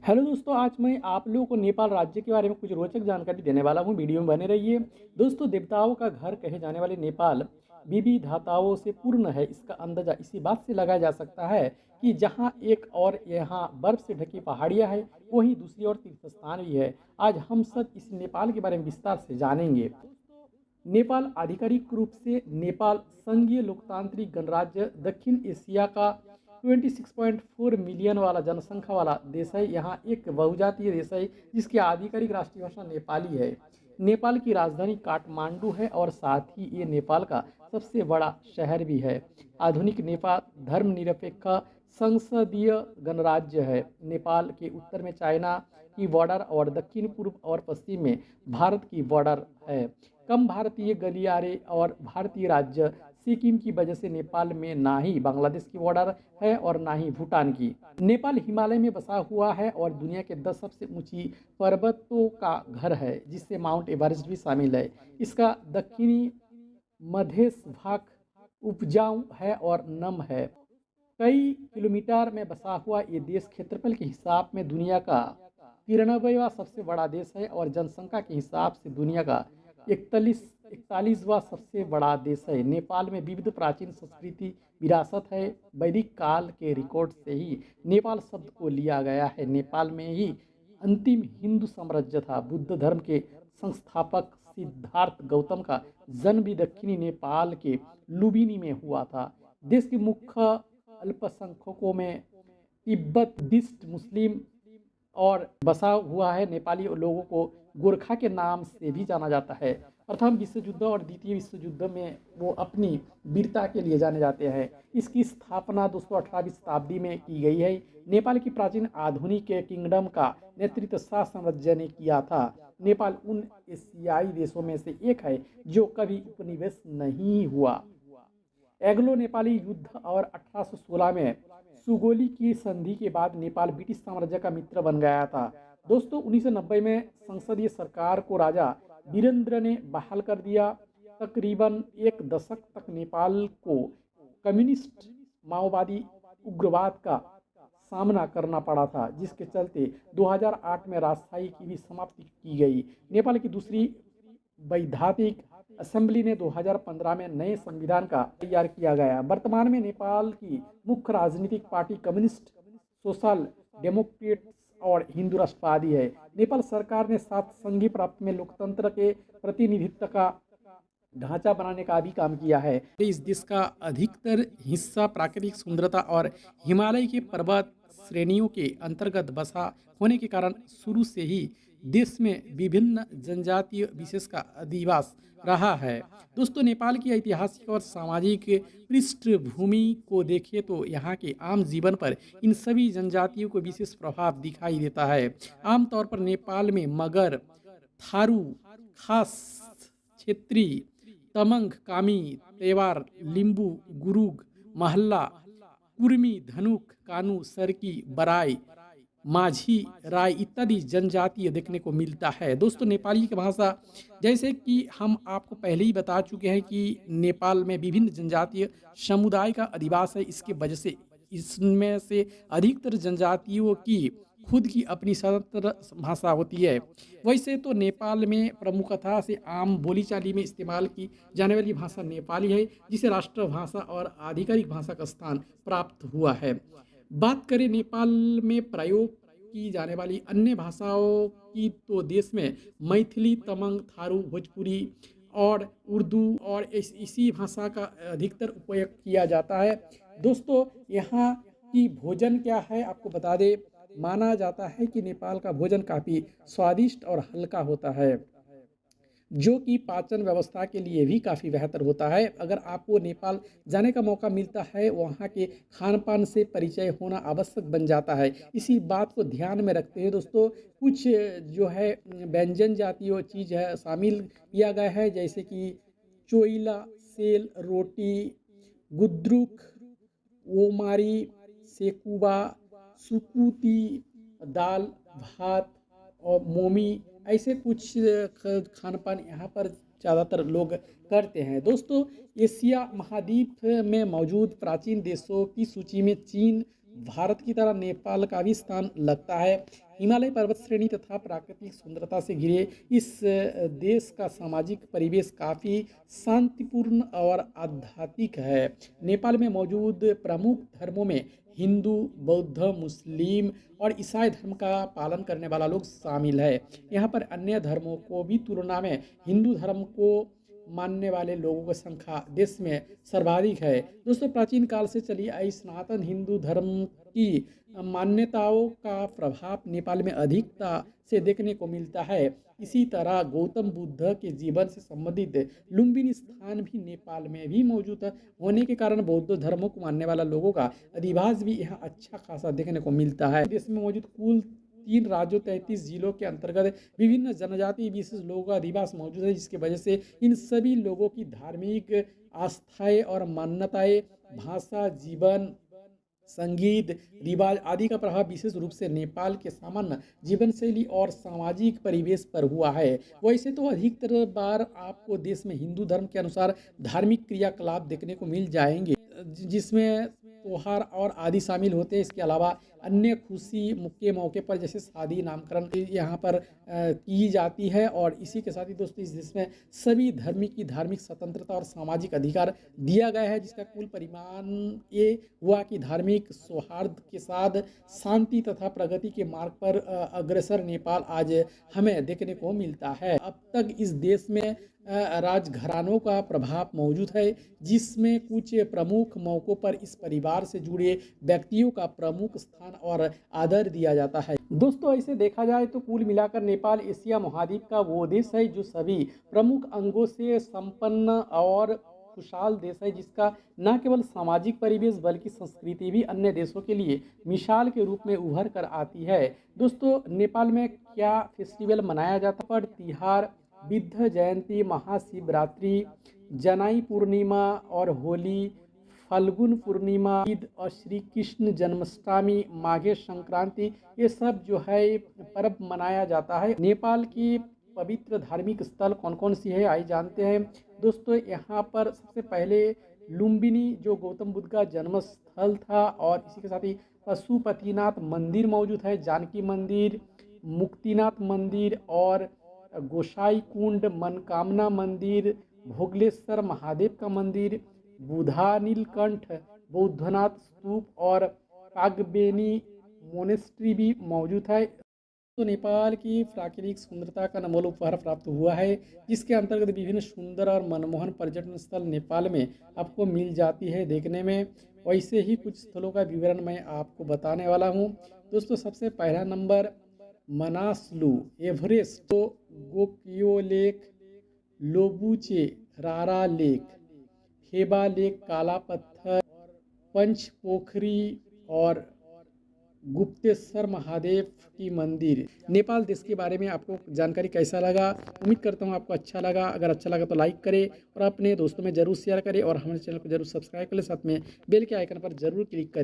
Hello दोस्तों, आज मैं आप लोगों को नेपाल राज्य के बारे में कुछ रोचक जानकारी देने वाला हूँ। वीडियो में बने रहिए। दोस्तों, देवताओं का घर कहे जाने वाले नेपाल विविधताओं से पूर्ण है। इसका अंदाजा इसी बात से लगाया जा सकता है कि जहाँ एक और यहाँ बर्फ से ढकी पहाड़ियाँ हैं, वहीं दूसरी ओर तीर्थ स्थान भी है। आज हम सब इस नेपाल के बारे में विस्तार से जानेंगे। नेपाल आधिकारिक रूप से नेपाल संघीय लोकतांत्रिक गणराज्य दक्षिण एशिया का 26.4 मिलियन वाला जनसंख्या वाला देश है। यहाँ एक बहुजातीय देश है जिसकी आधिकारिक राष्ट्रीय भाषा नेपाली है। नेपाल की राजधानी काठमांडू है और साथ ही ये नेपाल का सबसे बड़ा शहर भी है। आधुनिक नेपाल धर्मनिरपेक्ष संसदीय गणराज्य है। नेपाल के उत्तर में चाइना की बॉर्डर और दक्षिण पूर्व और पश्चिम में भारत की बॉर्डर है। कम भारतीय गलियारे और भारतीय राज्य सिक्किम की वजह से नेपाल में ना ही बांग्लादेश की बॉर्डर है और ना ही भूटान की। नेपाल हिमालय में बसा हुआ है और दुनिया के 10 सबसे ऊंची पर्वतों का घर है, जिससे माउंट एवरेस्ट भी शामिल है। इसका दक्षिणी मध्य भाग उपजाऊ है और नम है। कई किलोमीटर में बसा हुआ ये देश क्षेत्रफल के हिसाब में दुनिया का 93वां सबसे बड़ा देश है और जनसंख्या के हिसाब से दुनिया का 41वां सबसे बड़ा देश है। नेपाल में विविध प्राचीन संस्कृति विरासत है। वैदिक काल के रिकॉर्ड से ही नेपाल शब्द को लिया गया है। नेपाल में ही अंतिम हिंदू साम्राज्य था। बुद्ध धर्म के संस्थापक सिद्धार्थ गौतम का जन्म भी दक्षिणी नेपाल के लुम्बिनी में हुआ था। देश के मुख्य अल्पसंख्यकों में तिब्बत बुद्धिस्ट मुस्लिम और बसा हुआ है। नेपाली लोगों को गोरखा के नाम से भी जाना जाता है। प्रथम विश्व युद्ध और द्वितीय विश्व युद्ध में वो अपनी वीरता के लिए जाने जाते हैं। इसकी स्थापना 218वीं शताब्दी में की गई है। नेपाल की प्राचीन आधुनिक किंगडम का नेतृत्व शाह साम्राज्य ने किया था। नेपाल उन एशियाई देशों में से एक है जो कभी उपनिवेश नहीं हुआ। एंग्लो नेपाली युद्ध और 1816 में सुगोली की संधि के बाद नेपाल ब्रिटिश साम्राज्य का मित्र बन गया था। दोस्तों, 1990 में संसदीय सरकार को राजा वीरेंद्र ने बहाल कर दिया। तकरीबन एक दशक तक नेपाल को कम्युनिस्ट माओवादी उग्रवाद का सामना करना पड़ा था, जिसके चलते 2008 में राजशाही की भी समाप्ति की गई। नेपाल की दूसरी वैधानिक असेंबली ने 2015 में नए संविधान का तैयार किया गया। वर्तमान में नेपाल की मुख्य राजनीतिक पार्टी कम्युनिस्ट, सोशल डेमोक्रेट्स और हिंदू राष्ट्रवादी है। नेपाल सरकार ने 7 संघीय प्रांत में लोकतंत्र के प्रतिनिधित्व का ढांचा बनाने का भी काम किया है। इस देश का अधिकतर हिस्सा प्राकृतिक सुंदरता और हिमालय के पर्वत श्रेणियों के अंतर्गत बसा होने के कारण शुरू से ही देश में विभिन्न जनजातीय विशेष का अधिवास रहा है। दोस्तों, नेपाल की ऐतिहासिक और सामाजिक पृष्ठभूमि को देखें तो यहाँ के आम जीवन पर इन सभी जनजातियों को विशेष प्रभाव दिखाई देता है। आमतौर पर नेपाल में मगर, थारू, खास, क्षेत्री, तमंग, कामी, तेवार, लिम्बू, गुरुग, महल्ला, कुर्मी, धनुक, कानू, सरकी, बराई, माझी, राय इत्यादि जनजातीय देखने को मिलता है। दोस्तों, नेपाली की भाषा जैसे कि हम आपको पहले ही बता चुके हैं कि नेपाल में विभिन्न जनजातीय समुदाय का अधिवास है। इसके वजह से इसमें से अधिकतर जनजातियों की खुद की अपनी स्वतंत्र भाषा होती है। वैसे तो नेपाल में प्रमुखता से आम बोलीचाली में इस्तेमाल की जाने वाली भाषा नेपाली है, जिसे राष्ट्रभाषा और आधिकारिक भाषा का स्थान प्राप्त हुआ है। बात करें नेपाल में प्रयोग की जाने वाली अन्य भाषाओं की तो देश में मैथिली, तमंग, थारू, भोजपुरी और उर्दू और इसी भाषा का अधिकतर उपयोग किया जाता है। दोस्तों, यहाँ की भोजन क्या है आपको बता दें। माना जाता है कि नेपाल का भोजन काफ़ी स्वादिष्ट और हल्का होता है, जो कि पाचन व्यवस्था के लिए भी काफ़ी बेहतर होता है। अगर आपको नेपाल जाने का मौका मिलता है, वहाँ के खान पान से परिचय होना आवश्यक बन जाता है। इसी बात को ध्यान में रखते हुए दोस्तों, कुछ जो है व्यंजन जातीय चीज़ है शामिल किया गया है, जैसे कि चोइला, सेल, रोटी, गुद्रुक, ओमारी, सेकुबा, सुकुती, दाल भात और मोमी, ऐसे कुछ खान पान यहाँ पर ज़्यादातर लोग करते हैं। दोस्तों, एशिया महाद्वीप में मौजूद प्राचीन देशों की सूची में चीन, भारत की तरह नेपाल का भी स्थान लगता है। हिमालय पर्वत श्रेणी तथा प्राकृतिक सुंदरता से घिरे इस देश का सामाजिक परिवेश काफ़ी शांतिपूर्ण और आध्यात्मिक है। नेपाल में मौजूद प्रमुख धर्मों में हिंदू, बौद्ध, मुस्लिम और ईसाई धर्म का पालन करने वाला लोग शामिल है। यहाँ पर अन्य धर्मों को भी तुलना में हिंदू धर्म को मानने वाले लोगों की संख्या देश में सर्वाधिक है। दोस्तों, प्राचीन काल से चली आई सनातन हिंदू धर्म की मान्यताओं का प्रभाव नेपाल में अधिकता से देखने को मिलता है। इसी तरह गौतम बुद्ध के जीवन से संबंधित लुम्बिनी स्थान भी नेपाल में भी मौजूद होने के कारण बौद्ध धर्मों को मानने वाला लोगों का अधिवास भी यहाँ अच्छा खासा देखने को मिलता है। देश में मौजूद कुल 3 राज्यों 33 जिलों के अंतर्गत विभिन्न जनजाति विशेष लोगों का अधिवास मौजूद है, जिसकी वजह से इन सभी लोगों की धार्मिक आस्थाएं और मान्यताएं, भाषा, जीवन, संगीत, रिवाज आदि का प्रभाव विशेष रूप से नेपाल के सामान्य जीवन शैली और सामाजिक परिवेश पर हुआ है। वैसे तो अधिकतर बार आपको देश में हिंदू धर्म के अनुसार धार्मिक क्रियाकलाप देखने को मिल जाएंगे, जिसमें त्योहार और आदि शामिल होते हैं। इसके अलावा अन्य खुशी के मौके पर जैसे शादी, नामकरण यहाँ पर की जाती है। और इसी के साथ ही दोस्तों, इस देश में सभी धर्म की धार्मिक स्वतंत्रता और सामाजिक अधिकार दिया गया है, जिसका कुल परिणाम ये हुआ कि धार्मिक सौहार्द के साथ शांति तथा प्रगति के मार्ग पर अग्रसर नेपाल आज हमें देखने को मिलता है। अब तक इस देश में राजघरानों का प्रभाव मौजूद है, जिसमें कुछ प्रमुख मौक़ों पर इस परिवार से जुड़े व्यक्तियों का प्रमुख स्थान और आदर दिया जाता है। दोस्तों, ऐसे देखा जाए तो कुल मिलाकर नेपाल एशिया महाद्वीप का वो देश है जो सभी प्रमुख अंगों से संपन्न और खुशहाल देश है, जिसका न केवल सामाजिक परिवेश बल्कि संस्कृति भी अन्य देशों के लिए मिसाल के रूप में उभर कर आती है। दोस्तों, नेपाल में क्या फेस्टिवल मनाया जाता है? तिहार, बुद्ध जयंती, महाशिवरात्रि, जनाई पूर्णिमा और होली, फाल्गुन पूर्णिमा, ईद और श्री कृष्ण जन्माष्टमी, माघे संक्रांति, ये सब जो है पर्व मनाया जाता है। नेपाल की पवित्र धार्मिक स्थल कौन कौन सी है आइए जानते हैं। दोस्तों, यहाँ पर सबसे पहले लुम्बिनी जो गौतम बुद्ध का जन्म स्थल था, और इसी के साथ ही पशुपतिनाथ मंदिर मौजूद है, जानकी मंदिर, मुक्तिनाथ मंदिर और गोसाई कुंड, मनकामना मंदिर, भोगलेश्वर महादेव का मंदिर, बुधा नीलकंठ, बौद्धनाथ स्तूप और कागबेनी मोनेस्ट्री भी मौजूद है। तो नेपाल की प्राकृतिक सुंदरता का अनमोल उपहार प्राप्त हुआ है, जिसके अंतर्गत विभिन्न सुंदर और मनमोहन पर्यटन स्थल नेपाल में आपको मिल जाती है देखने में। वैसे ही कुछ स्थलों का विवरण मैं आपको बताने वाला हूँ। दोस्तों, सबसे पहला नंबर मनासलु, एवरेस्ट, तो गोकियो लेक, लोबुचे, रारा लेक, हेबा लेक, काला पत्थर, पंच पोखरी और गुप्तेश्वर महादेव की मंदिर। नेपाल देश के बारे में आपको जानकारी कैसा लगा? उम्मीद करता हूँ आपको अच्छा लगा। अगर अच्छा लगा तो लाइक करें और अपने दोस्तों में ज़रूर शेयर करें और हमारे चैनल को जरूर सब्सक्राइब करें, साथ में बेल के आइकन पर ज़रूर क्लिक करें।